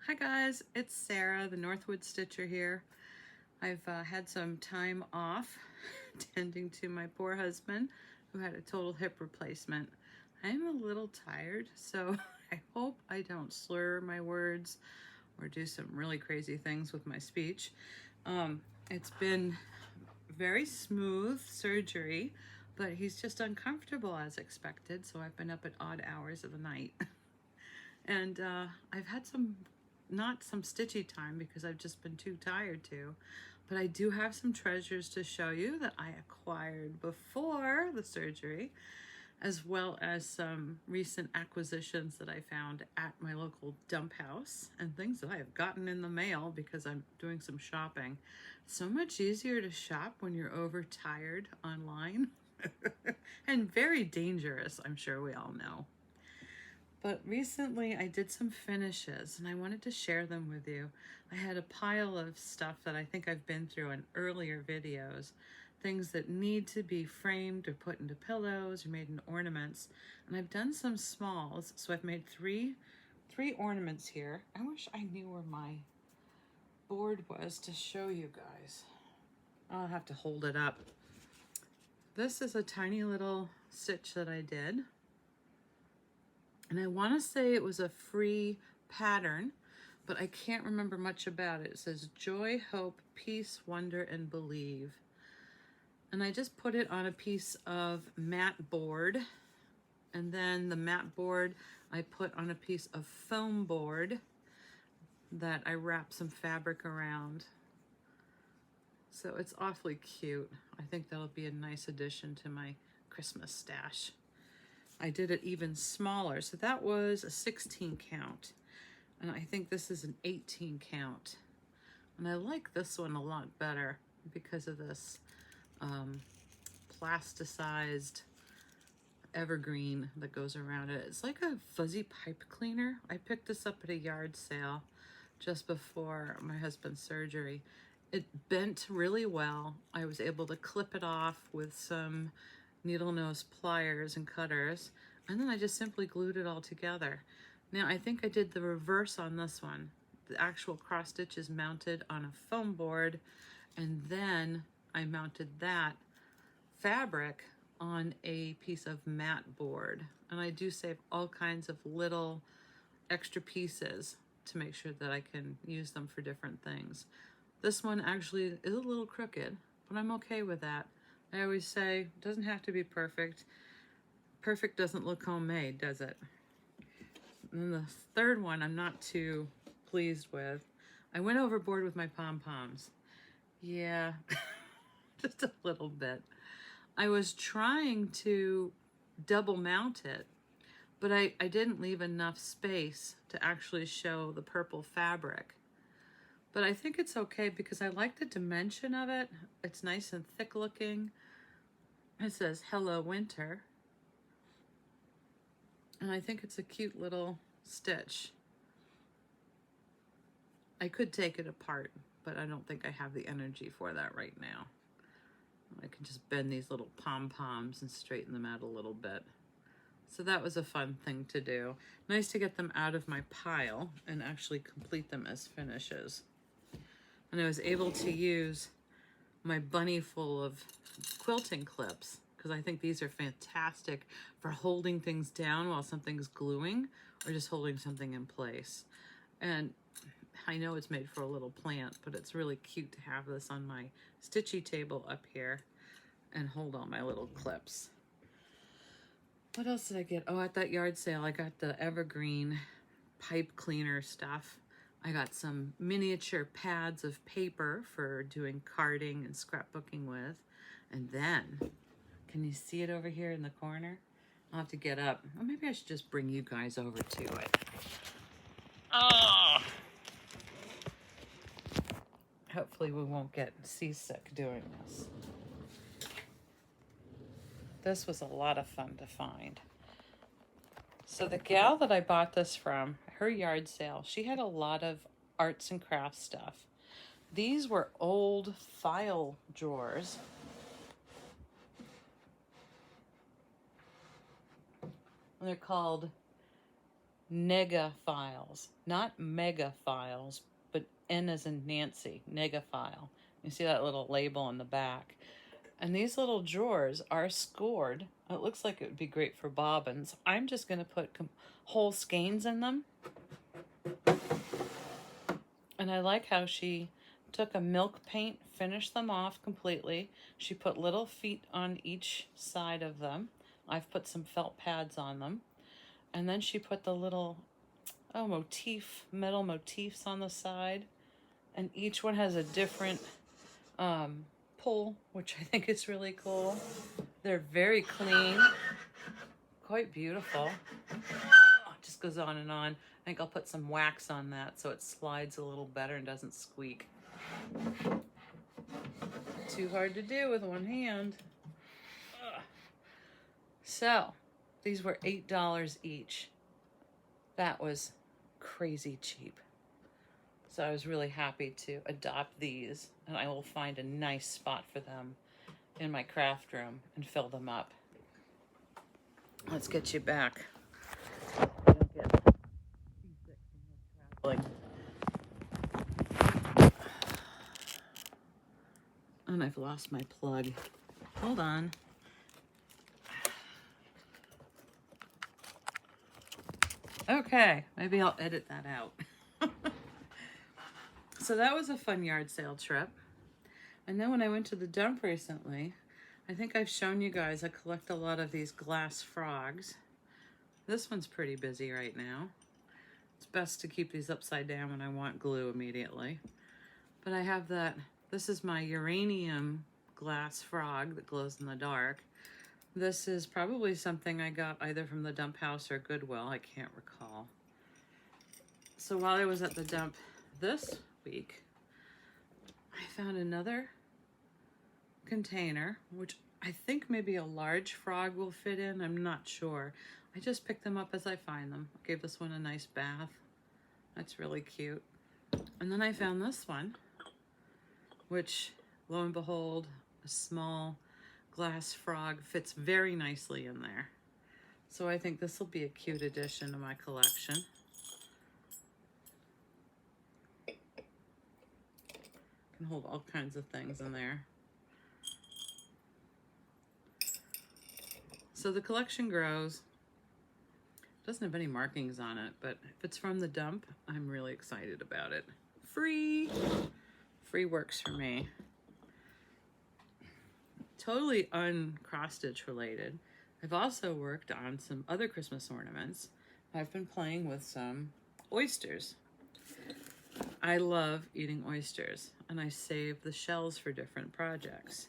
Hi guys, it's Sarah, the Northwoods Stitcher here. I've had some time off tending to my poor husband who had a total hip replacement. I'm a little tired, so I hope I don't slur my words or do some really crazy things with my speech. It's been very smooth surgery, but he's just uncomfortable as expected, so I've been up at odd hours of the night. And I've had not some stitchy time because I've just been too tired to, but I do have some treasures to show you that I acquired before the surgery, as well as some recent acquisitions that I found at my local dump house and things that I have gotten in the mail because I'm doing some shopping. So much easier to shop when you're overtired online and very dangerous, I'm sure we all know. But recently I did some finishes and I wanted to share them with you. I had a pile of stuff that I think I've been through in earlier videos, things that need to be framed or put into pillows or made in ornaments. And I've done some smalls, so I've made three ornaments here. I wish I knew where my board was to show you guys. I'll have to hold it up. This is a tiny little stitch that I did. And I want to say it was a free pattern, but I can't remember much about it. It says Joy, Hope, Peace, Wonder, and Believe. And I just put it on a piece of matte board. And then the matte board I put on a piece of foam board that I wrap some fabric around. So it's awfully cute. I think that'll be a nice addition to my Christmas stash. I did it even smaller. So that was a 16 count. And I think this is an 18 count. And I like this one a lot better because of this plasticized evergreen that goes around it. It's like a fuzzy pipe cleaner. I picked this up at a yard sale just before my husband's surgery. It bent really well. I was able to clip it off with some needle nose pliers and cutters, and then I just simply glued it all together. Now I think I did the reverse on this one. The actual cross stitch is mounted on a foam board, and then I mounted that fabric on a piece of matte board. And I do save all kinds of little extra pieces to make sure that I can use them for different things. This one actually is a little crooked, but I'm okay with that. I always say, it doesn't have to be perfect. Perfect doesn't look homemade, does it? And then the third one I'm not too pleased with. I went overboard with my pom-poms. Yeah, just a little bit. I was trying to double mount it, but I didn't leave enough space to actually show the purple fabric. But I think it's okay because I like the dimension of it. It's nice and thick looking. It says Hello Winter. And I think it's a cute little stitch. I could take it apart, but I don't think I have the energy for that right now. I can just bend these little pom-poms and straighten them out a little bit. So that was a fun thing to do. Nice to get them out of my pile and actually complete them as finishes. And I was able to use my bunny full of quilting clips because I think these are fantastic for holding things down while something's gluing or just holding something in place. And I know it's made for a little plant, but it's really cute to have this on my stitchy table up here and hold all my little clips. What else did I get? Oh, at that yard sale, I got the evergreen pipe cleaner stuff. I got some miniature pads of paper for doing carding and scrapbooking with. And then, can you see it over here in the corner? I'll have to get up. Or maybe I should just bring you guys over to it. Oh! Hopefully we won't get seasick doing this. This was a lot of fun to find. So the gal that I bought this from, her yard sale, she had a lot of arts and crafts stuff. These were old file drawers. And they're called nega files, not mega files, but N as in Nancy, nega file. You see that little label on the back. And these little drawers are scored. It looks like it would be great for bobbins. I'm just going to put whole skeins in them. And I like how she took a milk paint, finished them off completely. She put little feet on each side of them. I've put some felt pads on them. And then she put the little, metal motifs on the side. And each one has a different pull, which I think is really cool. They're very clean, quite beautiful. It just goes on and on. I think I'll put some wax on that so it slides a little better and doesn't squeak. Too hard to do with one hand. So, these were $8 each. That was crazy cheap. So I was really happy to adopt these, and I will find a nice spot for them in my craft room and fill them up. Let's get you back. Don't get seasick from traveling. And I've lost my plug. Hold on. Okay, maybe I'll edit that out. So that was a fun yard sale trip. And then when I went to the dump recently, I think I've shown you guys I collect a lot of these glass frogs. This one's pretty busy right now. It's best to keep these upside down when I want glue immediately. But I have that, this is my uranium glass frog that glows in the dark. This is probably something I got either from the dump house or Goodwill, I can't recall. So while I was at the dump this week, I found another container, which I think maybe a large frog will fit in, I'm not sure. I just pick them up as I find them. I gave this one a nice bath. That's really cute. And then I found this one, which lo and behold, a small glass frog fits very nicely in there. So I think this will be a cute addition to my collection. Can hold all kinds of things in there. So the collection grows. Doesn't have any markings on it, but if it's from the dump, I'm really excited about it. Free works for me. Totally uncross-stitch related. I've also worked on some other Christmas ornaments. I've been playing with some oysters. I love eating oysters, and I save the shells for different projects.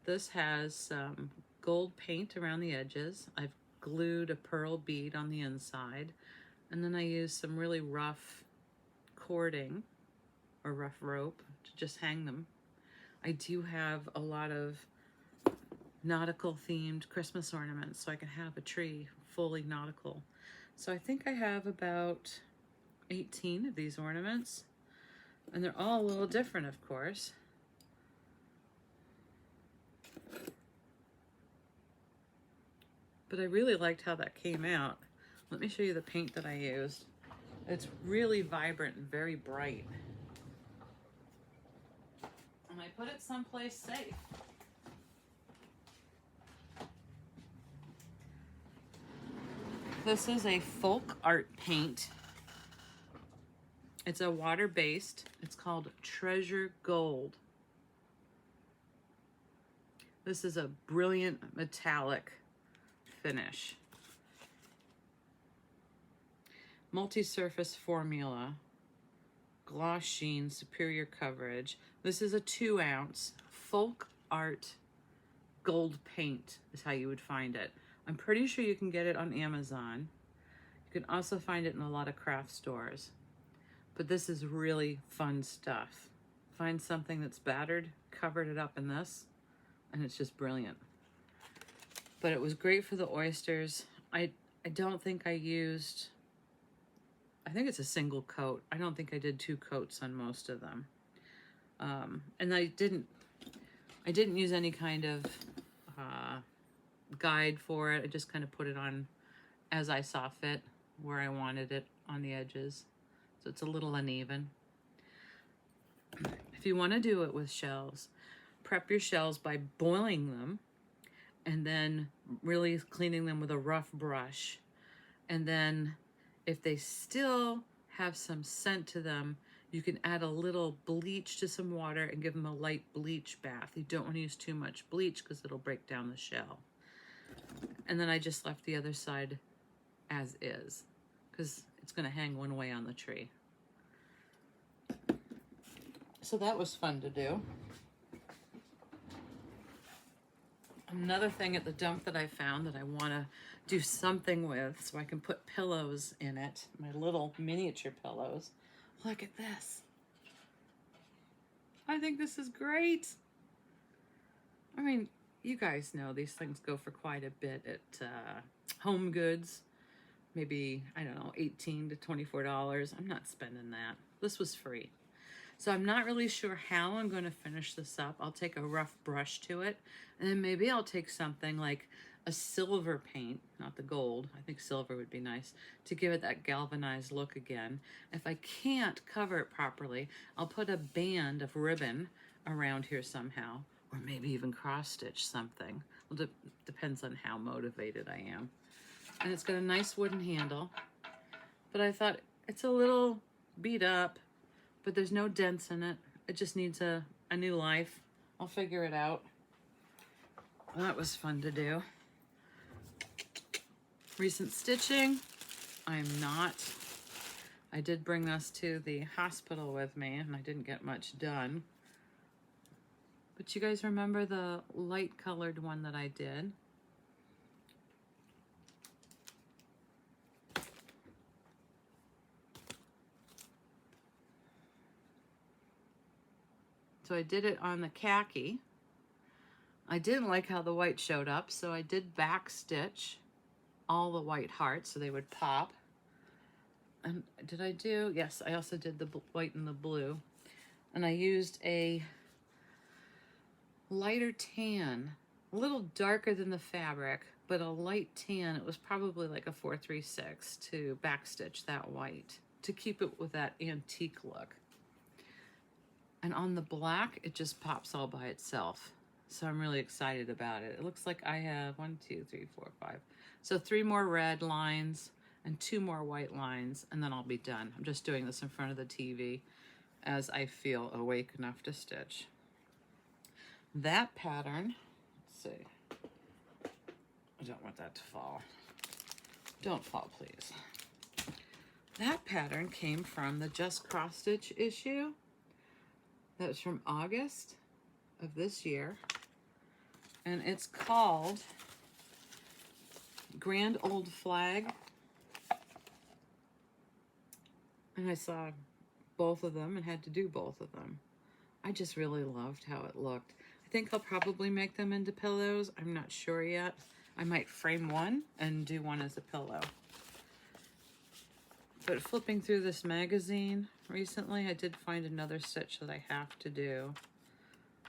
This has some gold paint around the edges. I've glued a pearl bead on the inside, and then I used some really rough cording or rough rope to just hang them. I do have a lot of nautical themed Christmas ornaments, so I can have a tree fully nautical. So I think I have about 18 of these ornaments, and they're all a little different, of course. But I really liked how that came out. Let me show you the paint that I used. It's really vibrant and very bright. And I put it someplace safe. This is a folk art paint. It's a water-based. It's called Treasure Gold. This is a brilliant metallic finish. Multi-surface formula, gloss sheen, superior coverage. This is a 2-ounce folk art gold paint is how you would find it. I'm pretty sure you can get it on Amazon. You can also find it in a lot of craft stores. But this is really fun stuff. Find something that's battered, covered it up in this, and it's just brilliant. But it was great for the oysters. I don't think I used, I think it's a single coat. I don't think I did 2 coats on most of them. And I didn't use any kind of guide for it. I just kind of put it on as I saw fit, where I wanted it on the edges. So it's a little uneven. If you want to do it with shells, prep your shells by boiling them and then really cleaning them with a rough brush. And then if they still have some scent to them, you can add a little bleach to some water and give them a light bleach bath. You don't want to use too much bleach because it'll break down the shell. And then I just left the other side as is because it's going to hang one way on the tree. So that was fun to do. Another thing at the dump that I found that I want to do something with so I can put pillows in it, my little miniature pillows. Look at this. I think this is great. I mean, you guys know these things go for quite a bit at Home Goods. Maybe, I don't know, $18 to $24. I'm not spending that. This was free. So I'm not really sure how I'm going to finish this up. I'll take a rough brush to it, and then maybe I'll take something like a silver paint, not the gold. I think silver would be nice to give it that galvanized look again. If I can't cover it properly, I'll put a band of ribbon around here somehow, or maybe even cross stitch something. Well, depends on how motivated I am. And it's got a nice wooden handle, but I thought it's a little beat up, but there's no dents in it. It just needs a new life. I'll figure it out. Well, that was fun to do. Recent stitching, I'm not. I did bring this to the hospital with me and I didn't get much done. But you guys remember the light colored one that I did? So I did it on the khaki. I didn't like how the white showed up, so I did back stitch all the white hearts so they would pop. And did I do? Yes, I also did the white and the blue. And I used a lighter tan, a little darker than the fabric, but a light tan. It was probably like a 436 to backstitch that white to keep it with that antique look. And on the black, it just pops all by itself. So I'm really excited about it. It looks like I have 1, 2, 3, 4, 5. So 3 more red lines and 2 more white lines, and then I'll be done. I'm just doing this in front of the TV as I feel awake enough to stitch. That pattern, let's see. I don't want that to fall. Don't fall, please. That pattern came from the Just Cross Stitch issue. That was from August of this year. And it's called Grand Old Flag. And I saw both of them and had to do both of them. I just really loved how it looked. I think I'll probably make them into pillows. I'm not sure yet. I might frame one and do one as a pillow. But flipping through this magazine recently, I did find another stitch that I have to do.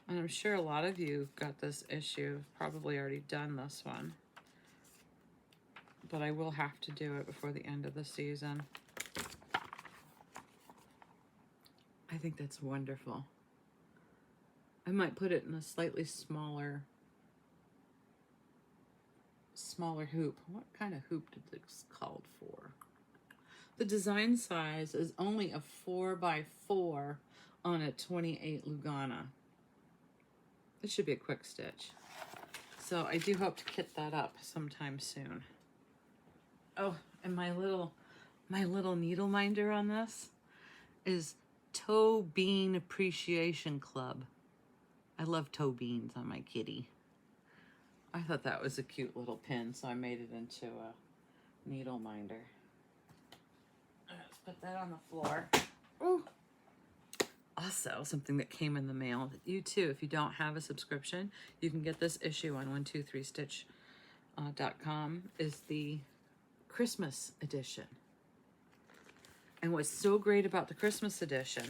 And I'm sure a lot of you got this issue, probably already done this one. But I will have to do it before the end of the season. I think that's wonderful. I might put it in a slightly smaller hoop. What kind of hoop did this called for? The design size is only a 4x4 on a 28 Lugana. It should be a quick stitch. So I do hope to kit that up sometime soon. Oh, and my little needle minder on this is Toe Bean Appreciation Club. I love toe beans on my kitty. I thought that was a cute little pin, so I made it into a needle minder. Let's put that on the floor. Ooh. Also, something that came in the mail that you too, if you don't have a subscription, you can get this issue on 123stitch.com, is the Christmas edition. And what's so great about the Christmas edition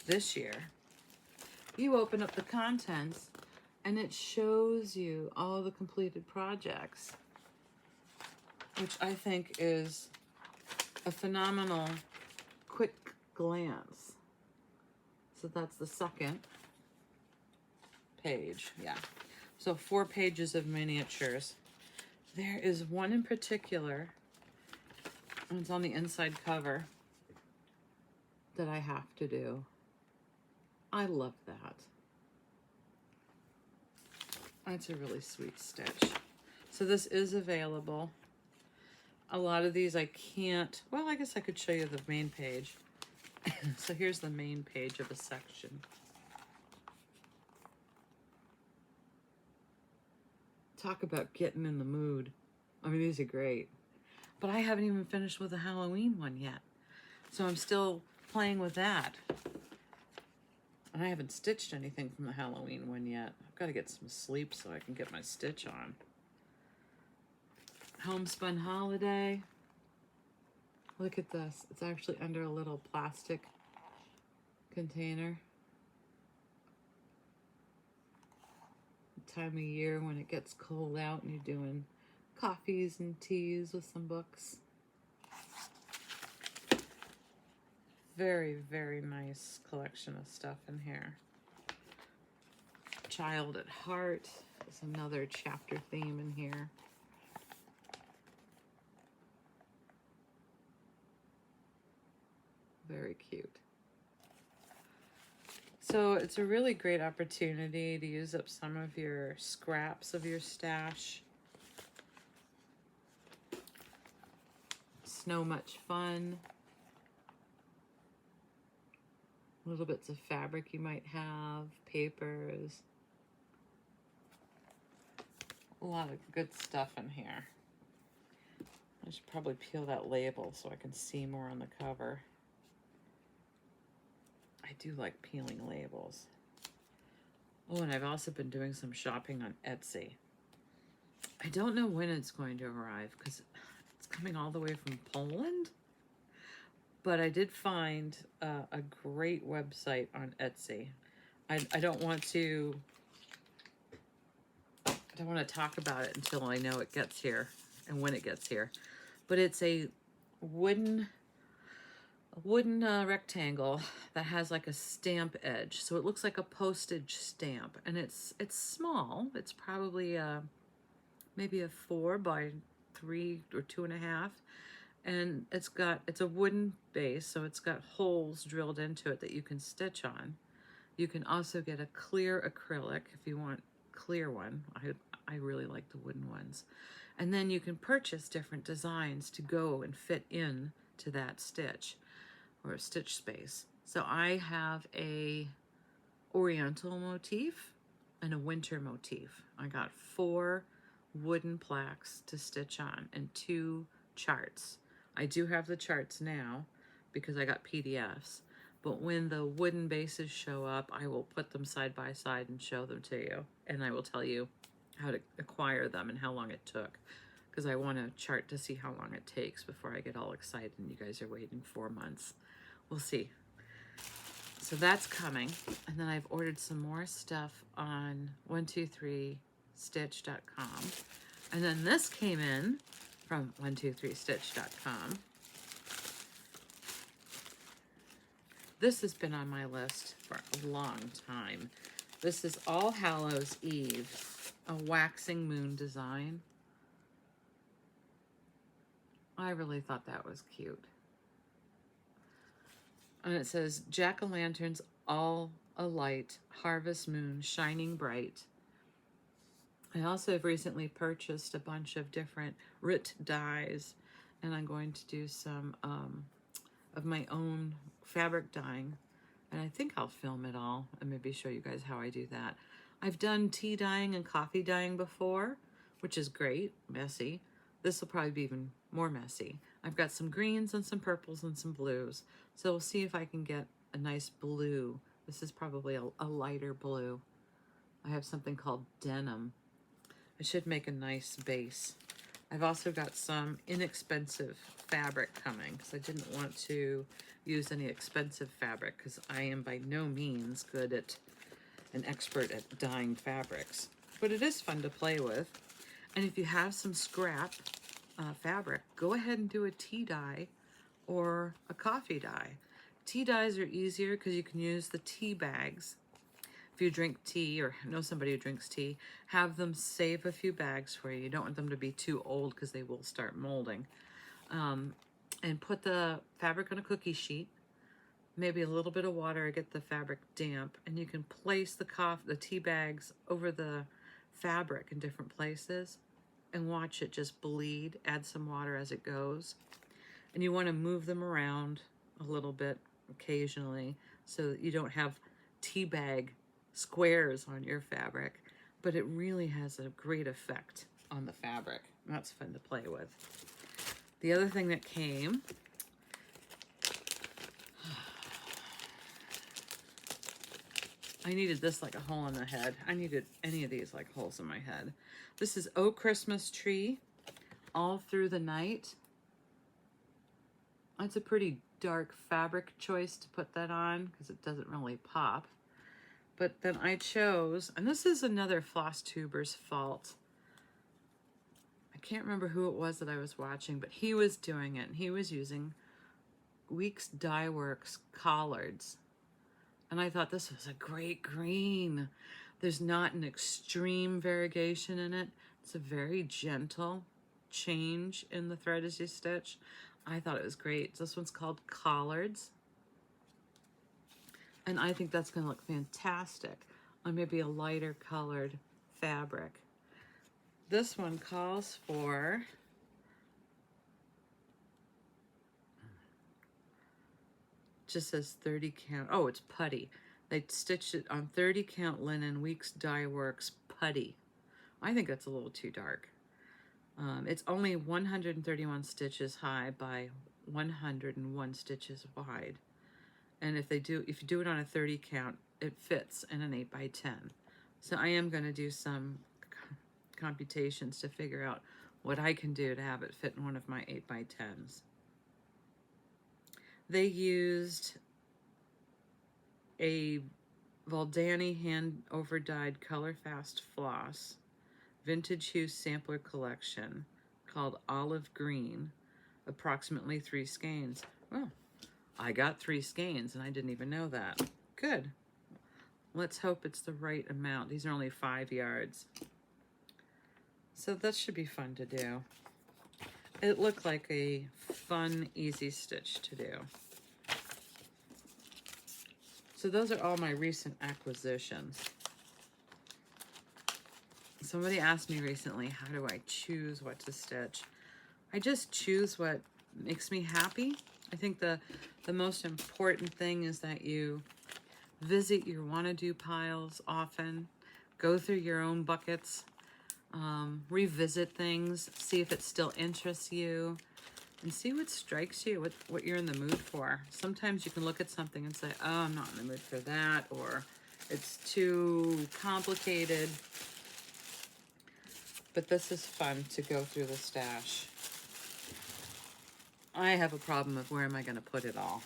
this year, you open up the contents And it shows you all the completed projects, which I think is a phenomenal quick glance. So that's the second page, yeah. So 4 pages of miniatures. There is one in particular, and it's on the inside cover, that I have to do. I love that. That's a really sweet stitch. So this is available. A lot of these I can't, well, I guess I could show you the main page. So here's the main page of a section. Talk about getting in the mood. I mean, these are great. But I haven't even finished with the Halloween one yet. So I'm still playing with that. And I haven't stitched anything from the Halloween one yet. I've got to get some sleep so I can get my stitch on. Homespun Holiday. Look at this. It's actually under a little plastic container. The time of year when it gets cold out and you're doing coffees and teas with some books. Very, very nice collection of stuff in here. Child at Heart is another chapter theme in here. Very cute. So it's a really great opportunity to use up some of your scraps of your stash. Snow Much Fun. Little bits of fabric you might have, papers. A lot of good stuff in here. I should probably peel that label so I can see more on the cover. I do like peeling labels. Oh, and I've also been doing some shopping on Etsy. I don't know when it's going to arrive because it's coming all the way from Poland. But I did find a great website on Etsy. I don't want to talk about it until I know it gets here and when it gets here. But it's a wooden rectangle that has like a stamp edge. So it looks like a postage stamp, and it's small. It's probably maybe a 4 by 3 or 2.5. And it's a wooden base, so it's got holes drilled into it that you can stitch on. You can also get a clear acrylic if you want clear one. I really like the wooden ones. And then you can purchase different designs to go and fit in to that stitch or a stitch space. So I have a oriental motif and a winter motif. I got 4 wooden plaques to stitch on and 2 charts. I do have the charts now because I got PDFs, but when the wooden bases show up, I will put them side by side and show them to you, and I will tell you how to acquire them and how long it took, because I want a chart to see how long it takes before I get all excited and you guys are waiting 4 months. We'll see. So that's coming, and then I've ordered some more stuff on 123stitch.com, and then this came in from 123stitch.com. This has been on my list for a long time. This is All Hallows Eve, a waxing moon design. I really thought that was cute. And it says, jack-o'-lanterns all alight, harvest moon shining bright. I also have recently purchased a bunch of different Rit dyes, and I'm going to do some of my own fabric dyeing, and I think I'll film it all and maybe show you guys how I do that. I've done tea dyeing and coffee dyeing before, which is great, messy. This will probably be even more messy. I've got some greens and some purples and some blues, so we'll see if I can get a nice blue. This is probably a lighter blue. I have something called denim. I should make a nice base. I've also got some inexpensive fabric coming because I didn't want to use any expensive fabric because I am by no means good at an expert at dyeing fabrics, but it is fun to play with. And if you have some scrap fabric, go ahead and do a tea dye or a coffee dye. Tea dyes are easier because you can use the tea bags. If you drink tea or know somebody who drinks tea, have them save a few bags for you. You don't want them to be too old because they will start molding. And put the fabric on a cookie sheet, maybe a little bit of water to get the fabric damp, and you can place the tea bags over the fabric in different places and watch it just bleed. Add some water as it goes. And you want to move them around a little bit occasionally so that you don't have tea bag squares on your fabric, but it really has a great effect on the fabric. That's fun to play with. The other thing that came, I needed this like a hole in the head. I needed any of these like holes in my head. This is Oh Christmas Tree, All Through the Night. That's a pretty dark fabric choice to put that on because it doesn't really pop. But then I chose, and this is another FLOSSTUBER's fault. I can't remember who it was that I was watching, but he was doing it, and he was using Weeks Dye Works collards. And I thought this was a great green. There's not an extreme variegation in it. It's a very gentle change in the thread as you stitch. I thought it was great. This one's called Collards. And I think that's going to look fantastic on maybe a lighter colored fabric. This one calls for just says 30 count. Oh, it's putty. They stitched it on 30 count linen, Weeks Dye Works putty. I think that's a little too dark. It's only 131 stitches high by 101 stitches wide. And if you do it on a 30 count, it fits in an 8 by 10. So I am going to do some computations to figure out what I can do to have it fit in one of my 8 by 10s. They used a Valdani hand over dyed color fast floss vintage hue sampler collection called Olive Green, approximately 3 skeins. Well, I got 3 skeins and I didn't even know that. Good. Let's hope it's the right amount. These are only 5 yards. So that should be fun to do. It looked like a fun, easy stitch to do. So those are all my recent acquisitions. Somebody asked me recently, how do I choose what to stitch? I just choose what makes me happy. I think the most important thing is that you visit your wanna-do piles often, go through your own buckets, revisit things, see if it still interests you, and see what strikes you, what you're in the mood for. Sometimes you can look at something and say, oh, I'm not in the mood for that, or it's too complicated. But this is fun to go through the stash. I have a problem of where am I going to put it all.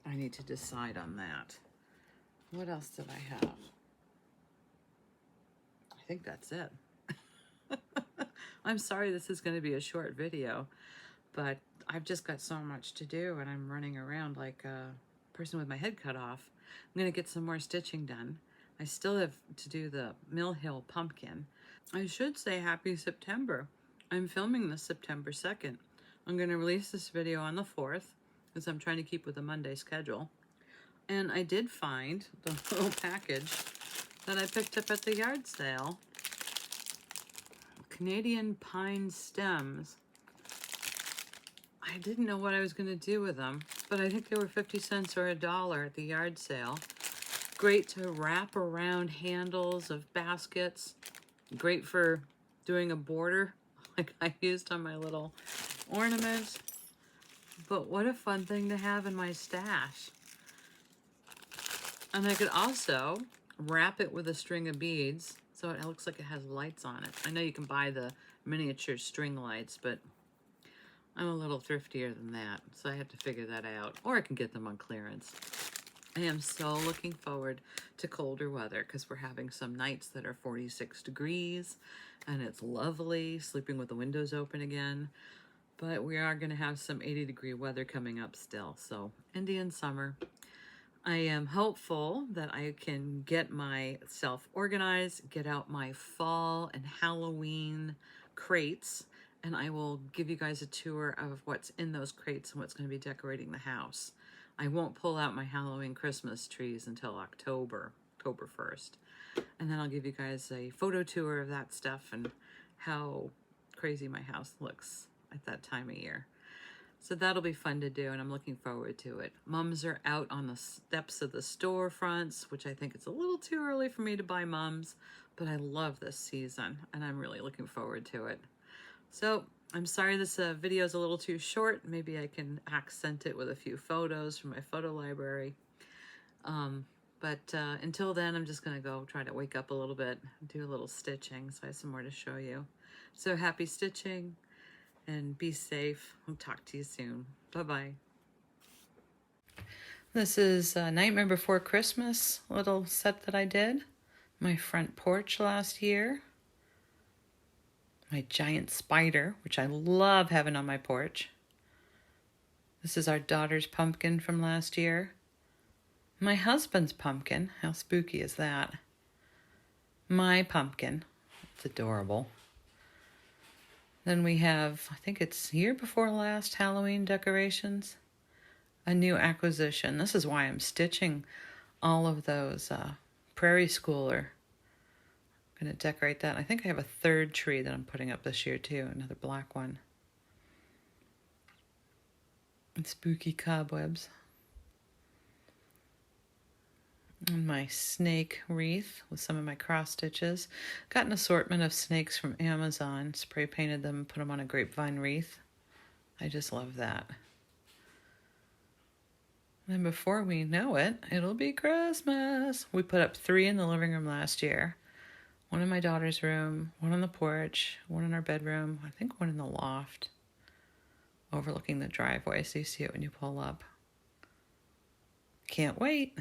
I need to decide on that. What else did I have? I think that's it. I'm sorry this is going to be a short video, but I've just got so much to do and I'm running around like a person with my head cut off. I'm going to get some more stitching done. I still have to do the Mill Hill pumpkin. I should say happy September. I'm filming this September 2nd. I'm going to release this video on the 4th because I'm trying to keep with a Monday schedule. And I did find the little package that I picked up at the yard sale. Canadian pine stems. I didn't know what I was going to do with them, but I think they were 50 cents or $1 at the yard sale. Great to wrap around handles of baskets. Great for doing a border like I used on my little ornament. But what a fun thing to have in my stash. And I could also wrap it with a string of beads so it looks like it has lights on it. I know you can buy the miniature string lights, but I'm a little thriftier than that, so I have to figure that out. Or I can get them on clearance. I am so looking forward to colder weather because we're having some nights that are 46 degrees and it's lovely sleeping with the windows open again. But we are going to have some 80-degree weather coming up still. So Indian summer. I am hopeful that I can get myself organized, get out my fall and Halloween crates, and I will give you guys a tour of what's in those crates and what's going to be decorating the house. I won't pull out my Halloween Christmas trees until October 1st. And then I'll give you guys a photo tour of that stuff and how crazy my house looks at that time of year. So that'll be fun to do, and I'm looking forward to it. Mums are out on the steps of the storefronts, which I think it's a little too early for me to buy mums, but I love this season, and I'm really looking forward to it. So I'm sorry this video is a little too short. Maybe I can accent it with a few photos from my photo library. But until then, I'm just going to go try to wake up a little bit, do a little stitching, so I have some more to show you. So happy stitching. And be safe. I'll talk to you soon. Bye-bye. This is Nightmare Before Christmas little set that I did. My front porch last year. My giant spider, which I love having on my porch. This is our daughter's pumpkin from last year. My husband's pumpkin. How spooky is that? My pumpkin. It's adorable. Then we have, I think it's year before last, Halloween decorations. A new acquisition. This is why I'm stitching all of those Prairie Schooler. I'm going to decorate that. I think I have a third tree that I'm putting up this year too, another black one. And spooky cobwebs. And my snake wreath with some of my cross stitches. Got an assortment of snakes from Amazon. Spray painted them, put them on a grapevine wreath. I just love that. And before we know it, it'll be Christmas. We put up 3 in the living room last year. 1 in my daughter's room, 1 on the porch, 1 in our bedroom, I think 1 in the loft, overlooking the driveway so you see it when you pull up. Can't wait.